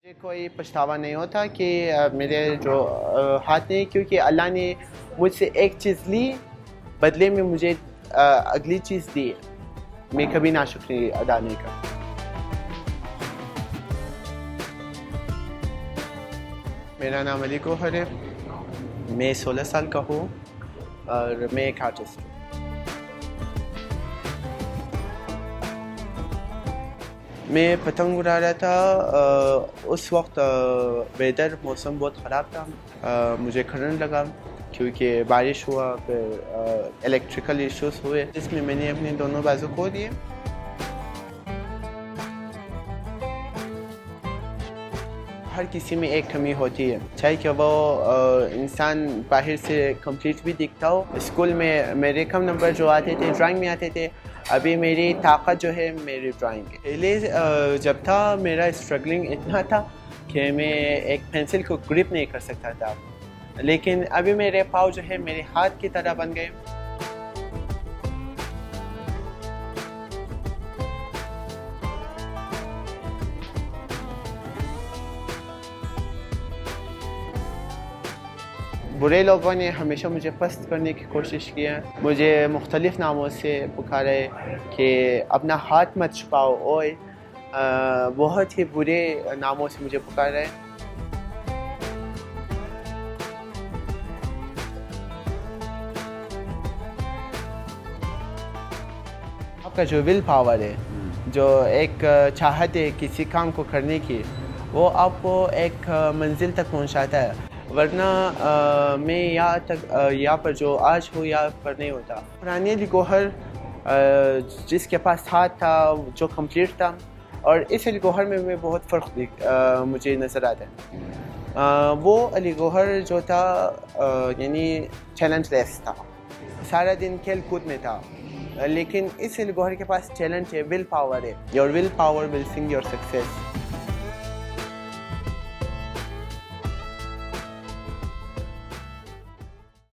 कोई पछतावा नहीं होता कि मेरे जो हाथ नहीं, क्योंकि अल्लाह ने मुझसे एक चीज़ ली, बदले में मुझे अगली चीज़ दी। मैं कभी नाशुक्री अदा नहीं करता। मेरा नाम अली गौहर है, मैं 16 साल का हूँ और मैं एक आर्टिस्ट हूँ। मैं पतंग उड़ा रहा था। उस वक्त वेदर मौसम बहुत ख़राब था। मुझे करंट लगा क्योंकि बारिश हुआ, फिर इलेक्ट्रिकल इश्यूज हुए जिसमें मैंने अपने दोनों बाजू खो दिए। हर किसी में एक कमी होती है, चाहे कि वो इंसान बाहर से कंप्लीट भी दिखता हो। स्कूल में मेरे कम नंबर जो आते थे ड्राइंग में आते थे, अभी मेरी ताकत जो है मेरी ड्राइंग है। पहले जब था मेरा स्ट्रगलिंग इतना था कि मैं एक पेंसिल को ग्रिप नहीं कर सकता था, लेकिन अभी मेरे पाँव जो है मेरे हाथ की तरह बन गए। बुरे लोगों ने हमेशा मुझे पस्त करने की कोशिश की है, मुझे मुख्तलिफ़ नामों से पुकारा है कि अपना हाथ मत छुपाओ, ओए बहुत ही बुरे नामों से मुझे पुकारा है। आपका जो विल पावर है, जो एक चाहत है किसी काम को करने की, वो आपको एक मंजिल तक पहुंचाता है। वरना मैं यहाँ पर जो आज हूँ यहाँ पर नहीं होता। पुरानी अली गौहर जिसके पास हाथ था, जो कंप्लीट था, और इस अली गौहर में मैं बहुत फ़र्क मुझे नज़र आता है। वो अली गौहर जो था यानी टैलेंट लेस था, सारा दिन खेल कूद में था, लेकिन इस अली गौहर के पास टैलेंट है, विल पावर है। Your will power will sing your success.